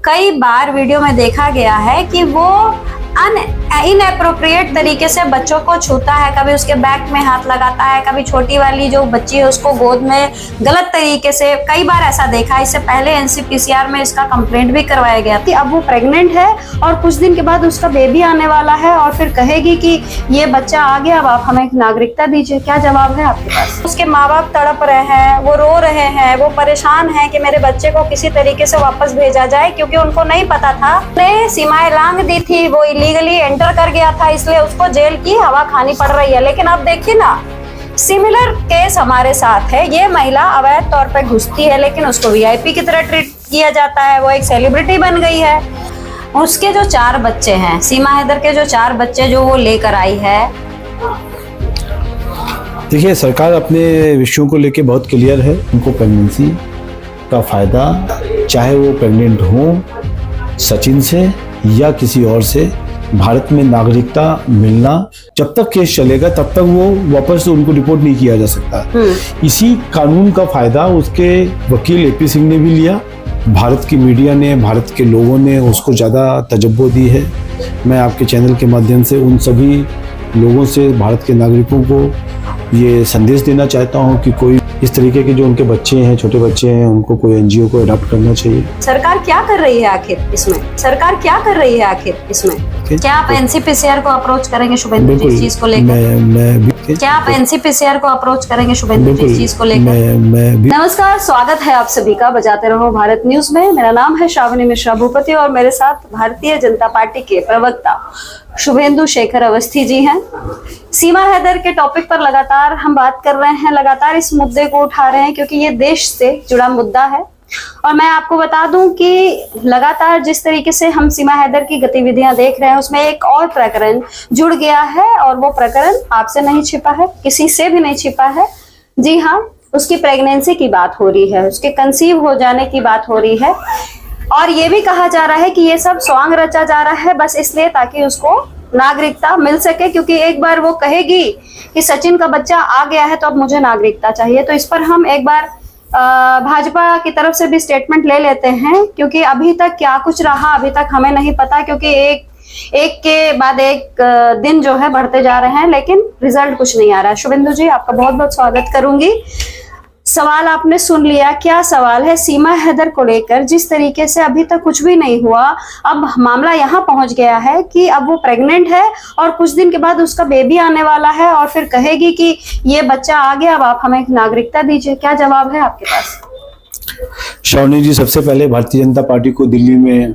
कई बार वीडियो में देखा गया है कि वो इनएप्रोप्रिएट तरीके से बच्चों को छूता है, कभी उसके बैक में हाथ लगाता है, कभी छोटी वाली जो बच्ची है उसको गोद में गलत तरीके से, कई बार ऐसा देखा। इससे पहले एनसीपीसीआर में इसका कंप्लेंट भी करवाया गया कि अब वो प्रेग्नेंट है और कुछ दिन के बाद उसका बेबी आने वाला है और फिर कहेगी कि ये बच्चा आ गया, अब आप हमें नागरिकता दीजिए। क्या जवाब है आपके पास? उसके माँ बाप तड़प रहे हैं, वो रो रहे हैं, वो परेशान है कि मेरे बच्चे को किसी तरीके से वापस भेजा जाए, क्योंकि उनको नहीं पता था, सीमाएं लांघ दी थी, वो इलीगली एंटर कर गया था, इसलिए उसको जेल की हवा खानी पड़ रही है। लेकिन अब देखिए ना, सिमिलर केस हमारे साथ है। ये महिला अवैध तौर पे घुसती है लेकिन उसको वीआईपी की तरह ट्रीट किया जाता है, वो एक सेलिब्रिटी बन गई है। उसके जो 4 बच्चे हैं, सीमा हैदर के जो 4 बच्चे जो वो लेकर आई है। देखिए, सरकार अपने विषयों को लेके बहुत क्लियर है। उनको प्रेगनेंसी का फायदा, चाहे वो प्रेग्नेंट हो सचिन से या किसी और से, भारत में नागरिकता मिलना, जब तक केस चलेगा तब तक वो वापस उनको रिपोर्ट नहीं किया जा सकता। इसी कानून का फायदा उसके वकील एपी सिंह ने भी लिया। भारत की मीडिया ने, भारत के लोगों ने उसको ज़्यादा तजब्बो दी है। मैं आपके चैनल के माध्यम से उन सभी लोगों से, भारत के नागरिकों को ये संदेश देना चाहता हूँ कि कोई इस तरीके के जो उनके बच्चे हैं, छोटे बच्चे हैं, उनको कोई एनजीओ को अडॉप्ट करना चाहिए। सरकार क्या कर रही है आखिर इसमें? सरकार क्या कर रही है आखिर इसमें? क्या आप एनसीपीसीआर को अप्रोच करेंगे शुभेंदु जी इस चीज को लेकर? क्या आप एनसीपीसीआर को अप्रोच करेंगे शुभेंदु जी इस चीज को लेकर? नमस्कार, स्वागत है आप सभी का बजाते रहो भारत न्यूज में। मेरा नाम है श्रावणी मिश्रा भूपति और मेरे साथ भारतीय जनता पार्टी के प्रवक्ता शुभेंदु शेखर अवस्थी जी हैं। सीमा हैदर के टॉपिक पर लगातार हम बात कर रहे हैं, लगातार इस मुद्दे को उठा रहे हैं क्योंकि ये देश से जुड़ा मुद्दा है। और मैं आपको बता दूं कि लगातार जिस तरीके से हम सीमा हैदर की गतिविधियां देख रहे हैं, उसमें एक और प्रकरण जुड़ गया है और वो प्रकरण आपसे नहीं छिपा है, किसी से भी नहीं छिपा है। जी हाँ, उसकी प्रेगनेंसी की बात हो रही है, उसके कंसीव हो जाने की बात हो रही है। और ये भी कहा जा रहा है कि ये सब स्वांग रचा जा रहा है बस इसलिए ताकि उसको नागरिकता मिल सके, क्योंकि एक बार वो कहेगी कि सचिन का बच्चा आ गया है तो अब मुझे नागरिकता चाहिए। तो इस पर हम एक बार भाजपा की तरफ से भी स्टेटमेंट ले लेते हैं, क्योंकि अभी तक क्या कुछ रहा अभी तक हमें नहीं पता, क्योंकि एक के बाद एक दिन जो है बढ़ते जा रहे हैं लेकिन रिजल्ट कुछ नहीं आ रहा है। शुभेंदु जी, आपका बहुत बहुत स्वागत करूंगी। सवाल आपने सुन लिया, क्या सवाल है सीमा हैदर को लेकर? जिस तरीके से अभी तक कुछ भी नहीं हुआ, अब मामला यहाँ पहुंच गया है कि अब वो प्रेग्नेंट है और कुछ दिन के बाद उसका बेबी आने वाला है और फिर कहेगी कि ये बच्चा आ गया, अब आप हमें नागरिकता दीजिए। क्या जवाब है आपके पास? श्रावणी जी, सबसे पहले भारतीय जनता पार्टी को दिल्ली में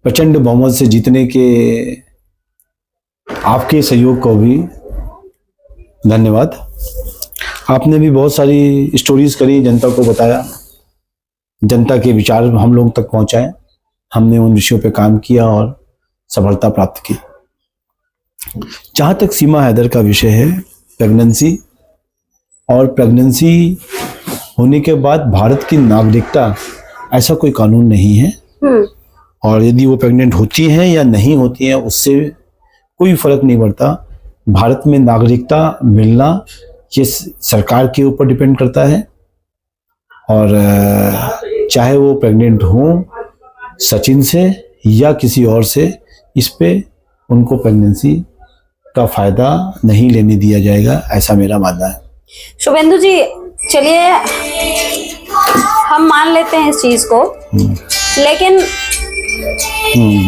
प्रचंड बहुमत से जीतने के आपके सहयोग को भी धन्यवाद। आपने भी बहुत सारी स्टोरीज करी, जनता को बताया, जनता के विचार हम लोग तक पहुंचाए। हमने उन विषयों पे काम किया और सफलता प्राप्त की। जहां तक सीमा हैदर का विषय है, प्रेगनेंसी और प्रेगनेंसी होने के बाद भारत की नागरिकता, ऐसा कोई कानून नहीं है। और यदि वो प्रेग्नेंट होती हैं या नहीं होती हैं उससे कोई फर्क नहीं पड़ता। भारत में नागरिकता मिलना ये सरकार के ऊपर डिपेंड करता है। और चाहे वो प्रेग्नेंट हो सचिन से या किसी और से, इस पे उनको प्रेगनेंसी का फायदा नहीं लेने दिया जाएगा, ऐसा मेरा मानना है। शुभेंदु जी, चलिए हम मान लेते हैं इस चीज को, लेकिन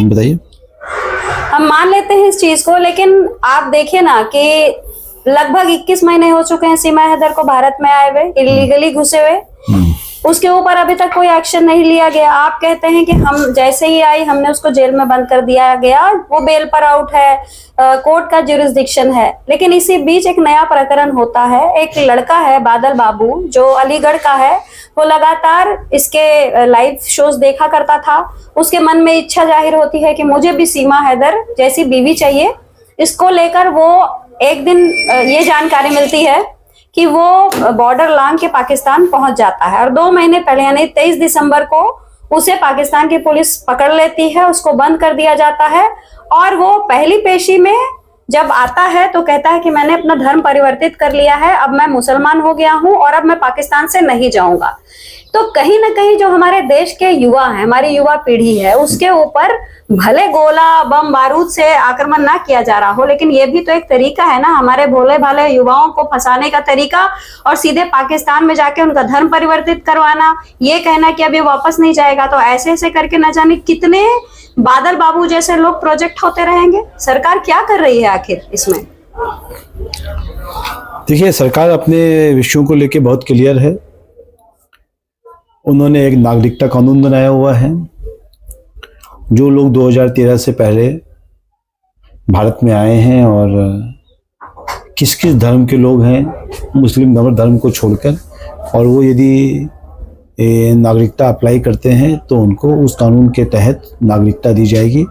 बताइए। हम मान लेते हैं इस चीज को, लेकिन आप देखिए ना कि लगभग 21 महीने हो चुके हैं सीमा हैदर को भारत में आए हुए, इलीगली घुसे हुए। उसके ऊपर अभी तक कोई एक्शन नहीं लिया गया। आप कहते हैं कि हम जैसे ही आई हमने उसको जेल में बंद कर दिया गया, वो बेल पर आउट है, कोर्ट का जुरिस्डिक्शन है। लेकिन इसी बीच एक नया प्रकरण होता है। एक लड़का है बादल बाबू जो अलीगढ़ का है, वो लगातार इसके लाइव शोज देखा करता था। उसके मन में इच्छा जाहिर होती है कि मुझे भी सीमा हैदर जैसी बीवी चाहिए। इसको लेकर वो एक दिन ये जानकारी मिलती है कि वो बॉर्डर लांघ के पाकिस्तान पहुंच जाता है और 2 महीने पहले यानी 23 दिसंबर को उसे पाकिस्तान की पुलिस पकड़ लेती है, उसको बंद कर दिया जाता है। और वो पहली पेशी में जब आता है तो कहता है कि मैंने अपना धर्म परिवर्तित कर लिया है, अब मैं मुसलमान हो गया हूं और अब मैं पाकिस्तान से नहीं जाऊंगा। तो कहीं ना कहीं जो हमारे देश के युवा हैं, हमारी युवा पीढ़ी है, उसके ऊपर भले गोला बम बारूद से आक्रमण ना किया जा रहा हो, लेकिन ये भी तो एक तरीका है ना हमारे भोले भाले युवाओं को फंसाने का तरीका, और सीधे पाकिस्तान में जाके उनका धर्म परिवर्तित करवाना, ये कहना कि अब ये वापस नहीं जाएगा। तो ऐसे ऐसे करके न जाने कितने बादल बाबू जैसे लोग प्रोजेक्ट होते रहेंगे। सरकार क्या कर रही है आखिर इसमें? देखिए, सरकार अपने विषयों को लेकर बहुत क्लियर है। उन्होंने एक नागरिकता कानून बनाया हुआ है। जो लोग 2013 से पहले भारत में आए हैं और किस किस धर्म के लोग हैं, मुस्लिम धर्म को छोड़कर, और वो यदि नागरिकता अप्लाई करते हैं तो उनको उस कानून के तहत नागरिकता दी जाएगी,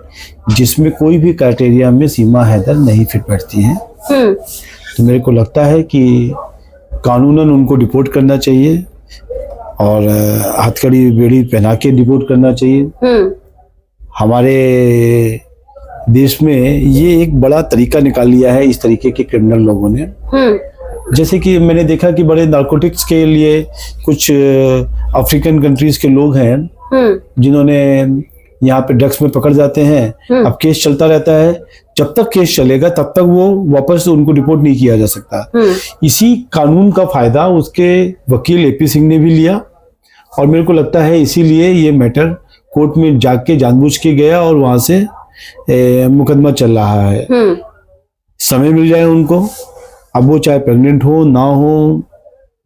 जिसमें कोई भी क्राइटेरिया में सीमा हैदर नहीं फिट बैठती हैं। तो मेरे को लगता है कि कानूनन उनको डिपोर्ट करना चाहिए और हथकड़ी बेड़ी पहना के डिपोर्ट करना चाहिए। हमारे देश में ये एक बड़ा तरीका निकाल लिया है इस तरीके के क्रिमिनल लोगों ने। जैसे कि मैंने देखा कि बड़े नार्कोटिक्स के लिए कुछ अफ्रीकन कंट्रीज के लोग हैं जिन्होंने यहाँ पे ड्रग्स में पकड़ जाते हैं। अब केस चलता रहता है, जब तक केस चलेगा तब तक वो वापस उनको रिपोर्ट नहीं किया जा सकता। इसी कानून का फायदा उसके वकील एपी सिंह ने भी लिया, और मेरे को लगता है इसीलिए ये मैटर कोर्ट में जाके जानबूझ के गया और वहां से मुकदमा चल रहा है। समय मिल जाए उनको, अब वो चाहे प्रेग्नेंट हो ना हो,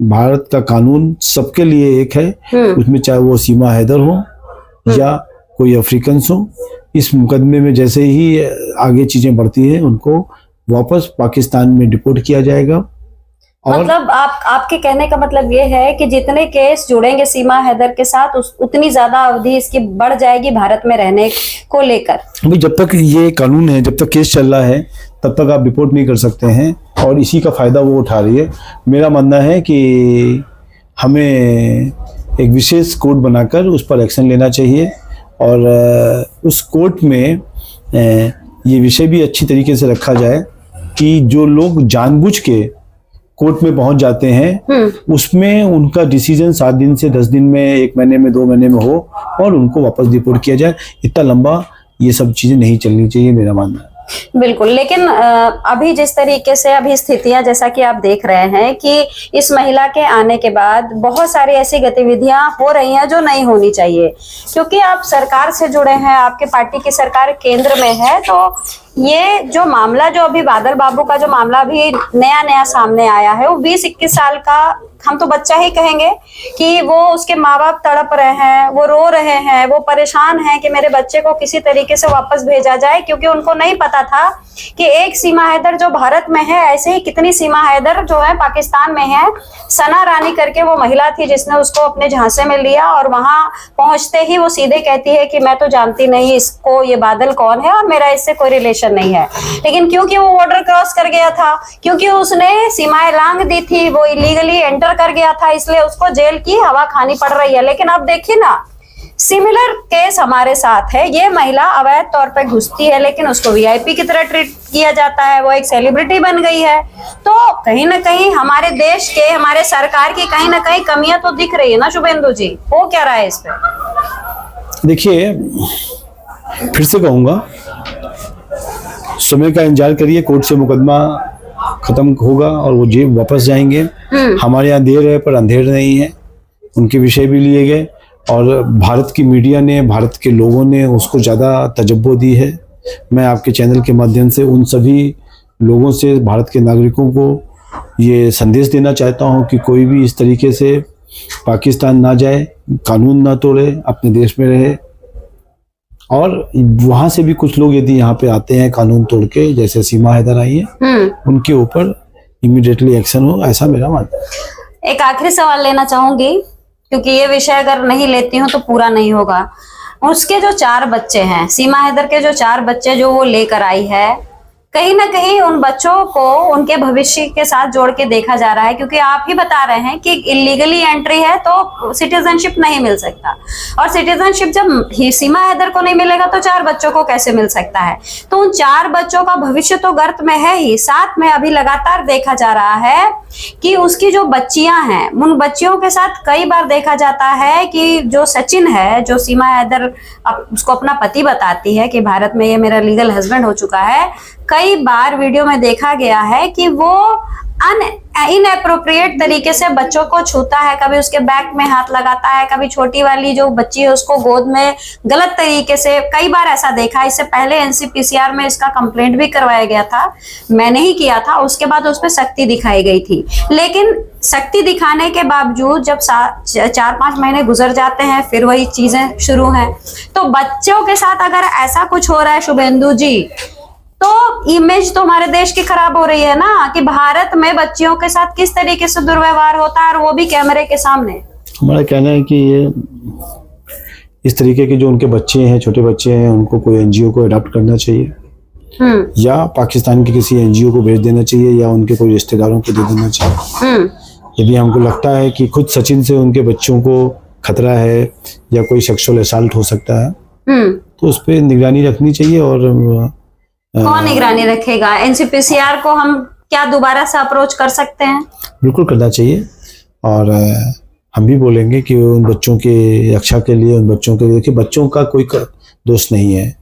भारत का कानून सबके लिए एक है, उसमें चाहे वो सीमा हैदर हो या कोई अफ्रीकन्स हो। इस मुकदमे में जैसे ही आगे चीजें बढ़ती हैं उनको वापस पाकिस्तान में डिपोर्ट किया जाएगा। और मतलब आपके कहने का मतलब ये है कि जितने केस जुड़ेंगे सीमा हैदर के साथ उतनी ज्यादा अवधि इसकी बढ़ जाएगी भारत में रहने को लेकर। भाई, जब तक ये कानून है, जब तक केस चल रहा है, तब तक आप रिपोर्ट नहीं कर सकते हैं, और इसी का फायदा वो उठा रही है। मेरा मानना है कि हमें एक विशेष कोर्ट बनाकर उस पर एक्शन लेना चाहिए, और उस कोर्ट में ये विषय भी अच्छी तरीके से रखा जाए कि जो लोग जानबूझ के कोर्ट में पहुंच जाते हैं उसमें उनका डिसीजन 7 दिन से 10 दिन में, 1 महीने में, 2 महीने में हो, और उनको वापस डिपोर्ट किया जाए। इतना लंबा ये सब चीजें नहीं चलनी चाहिए, मेरा मानना है। बिल्कुल, लेकिन अभी जिस तरीके से अभी स्थितियां जैसा कि आप देख रहे हैं कि इस महिला के आने के बाद बहुत सारी ऐसी गतिविधियां हो रही हैं जो नहीं होनी चाहिए, क्योंकि आप सरकार से जुड़े हैं, आपके पार्टी की सरकार केंद्र में है। तो ये जो मामला, जो अभी बादल बाबू का जो मामला अभी नया सामने आया है, वो 20-21 साल का, हम तो बच्चा ही कहेंगे, कि वो उसके माँ बाप तड़प रहे हैं, वो रो रहे हैं, वो परेशान हैं कि मेरे बच्चे को किसी तरीके से वापस भेजा जाए, क्योंकि उनको नहीं पता था कि एक सीमा हैदर जो भारत में है, ऐसे ही कितनी सीमा हैदर जो है पाकिस्तान में है। सना रानी करके वो महिला थी जिसने उसको अपने झांसे में लिया, और वहां पहुंचते ही वो सीधे कहती है कि मैं तो जानती नहीं इसको, ये बादल कौन है और मेरा इससे कोई रिलेशन नहीं है। लेकिन क्योंकि वो बॉर्डर क्रॉस कर गया था, क्योंकि उसने सीमाएं लांघ दी थी, वो इलीगली एंटर कर गया था, इसलिए उसको जेल की हवा खानी पड़ रही है। लेकिन अब देखिए ना, सिमिलर केस हमारे साथ है। ये महिला अवैध तौर पे घुसती है, लेकिन उसको वीआईपी की तरह ट्रीट किया जाता है, वो एक सेलिब्रिटी बन गई है। तो कहीं ना कहीं हमारे देश के, हमारे सरकार की कहीं ना कहीं कमियां तो दिख रही है ना शुभेंदु जी, वो क्या रहा है इस पे? देखिए, फिर से कहूंगा, समय का इंतजार करिए, कोर्ट से मुकदमा खत्म होगा और वो जेब वापस जाएंगे। हमारे यहाँ देर है पर अंधेर नहीं है। उनके विषय भी लिए गए, और भारत की मीडिया ने, भारत के लोगों ने उसको ज़्यादा तवज्जो दी है। मैं आपके चैनल के माध्यम से उन सभी लोगों से, भारत के नागरिकों को ये संदेश देना चाहता हूं कि कोई भी इस तरीके से पाकिस्तान ना जाए, कानून ना तोड़े, अपने देश में रहे। और वहां से भी कुछ लोग यदि यहाँ पे आते हैं कानून तोड़ के, जैसे सीमा हैदर आई है, उनके ऊपर इमीडिएटली एक्शन हो, ऐसा मेरा मानना है। एक आखिरी सवाल लेना चाहूंगी, क्योंकि ये विषय अगर नहीं लेती हूँ तो पूरा नहीं होगा। उसके जो 4 बच्चे हैं, सीमा हैदर के जो 4 बच्चे जो वो लेकर आई है, कहीं ना कहीं उन बच्चों को उनके भविष्य के साथ जोड़ के देखा जा रहा है, क्योंकि आप ही बता रहे हैं कि इलीगली एंट्री है तो सिटीजनशिप नहीं मिल सकता, और सिटीजनशिप जब सीमा हैदर को नहीं मिलेगा तो 4 बच्चों को कैसे मिल सकता है। तो उन 4 बच्चों का भविष्य तो गर्त में है ही, साथ में अभी लगातार देखा जा रहा है कि उसकी जो बच्चियां हैं, उन बच्चियों के साथ कई बार देखा जाता है कि जो सचिन है, जो सीमा हैदर उसको अपना पति बताती है कि भारत में ये मेरा लीगल हस्बैंड हो चुका है, कई बार वीडियो में देखा गया है कि वो इनएप्रोप्रिएट तरीके से बच्चों को छूता है, कभी उसके बैक में हाथ लगाता है, कभी छोटी वाली जो बच्ची है उसको गोद में गलत तरीके से, कई बार ऐसा देखा। इससे पहले एनसीपीसीआर में इसका कंप्लेंट भी करवाया गया था, मैंने ही किया था, उसके बाद उस पर सख्ती दिखाई गई थी। लेकिन सख्ती दिखाने के बावजूद जब 4-5 महीने गुजर जाते हैं फिर वही चीजें शुरू हैं। तो बच्चों के साथ अगर ऐसा कुछ हो रहा है शुभेंदु जी, तो इमेज तो हमारे देश की खराब हो रही है ना, कि भारत में बच्चियों के साथ किस तरीके से दुर्व्यवहार होता है, और वो भी कैमरे के सामने। हमारा कहना है कि ये इस तरीके के जो उनके बच्चे हैं, छोटे बच्चे हैं, उनको कोई एनजीओ को अडॉप्ट करना चाहिए, या पाकिस्तान के किसी एनजीओ को भेज देना चाहिए, या उनके कोई रिश्तेदारों को दे देना चाहिए। यदि हमको लगता है कि खुद सचिन से उनके बच्चों को खतरा है या कोई सेक्सुअल असॉल्ट हो सकता है, तो उस पर निगरानी रखनी चाहिए। और कौन निगरानी रखेगा? एनसीपीसीआर को हम क्या दोबारा से अप्रोच कर सकते हैं? बिल्कुल करना चाहिए, और हम भी बोलेंगे कि उन बच्चों की रक्षा के लिए, उन बच्चों के, देखिए बच्चों का कोई दोष नहीं है।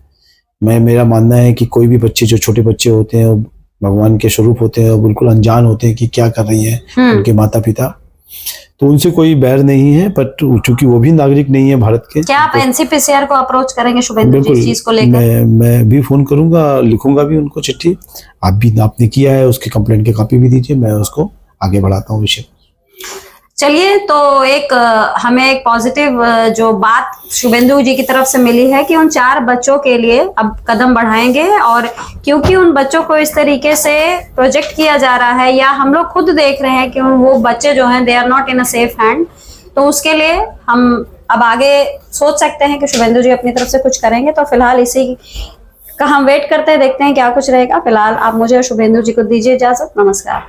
मेरा मानना है कि कोई भी बच्चे, जो छोटे बच्चे होते हैं, भगवान के स्वरूप होते हैं, बिल्कुल अनजान होते हैं कि क्या कर रही हैं उनके माता पिता, तो उनसे कोई बैर नहीं है, बट चूंकि वो भी नागरिक नहीं है भारत के। क्या आप एनसीपीसीआर को अप्रोच करेंगे शुभेंदु जी इस चीज को लेकर? मैं भी फोन करूंगा, लिखूंगा भी उनको चिट्ठी। आपने किया है, उसकी कंप्लेंट की कॉपी भी दीजिए, मैं उसको आगे बढ़ाता हूँ विषय। चलिए, तो हमें एक पॉजिटिव जो बात शुभेंदु जी की तरफ से मिली है कि उन 4 बच्चों के लिए अब कदम बढ़ाएंगे, और क्योंकि उन बच्चों को इस तरीके से प्रोजेक्ट किया जा रहा है, या हम लोग खुद देख रहे हैं कि वो बच्चे जो हैं they are not in a safe hand, तो उसके लिए हम अब आगे सोच सकते हैं कि शुभेंदु जी अपनी तरफ से कुछ करेंगे। तो फिलहाल इसी का हम वेट करते हैं, देखते हैं क्या कुछ रहेगा। फिलहाल आप मुझे और शुभेंदु जी को दीजिए इजाजत। नमस्कार।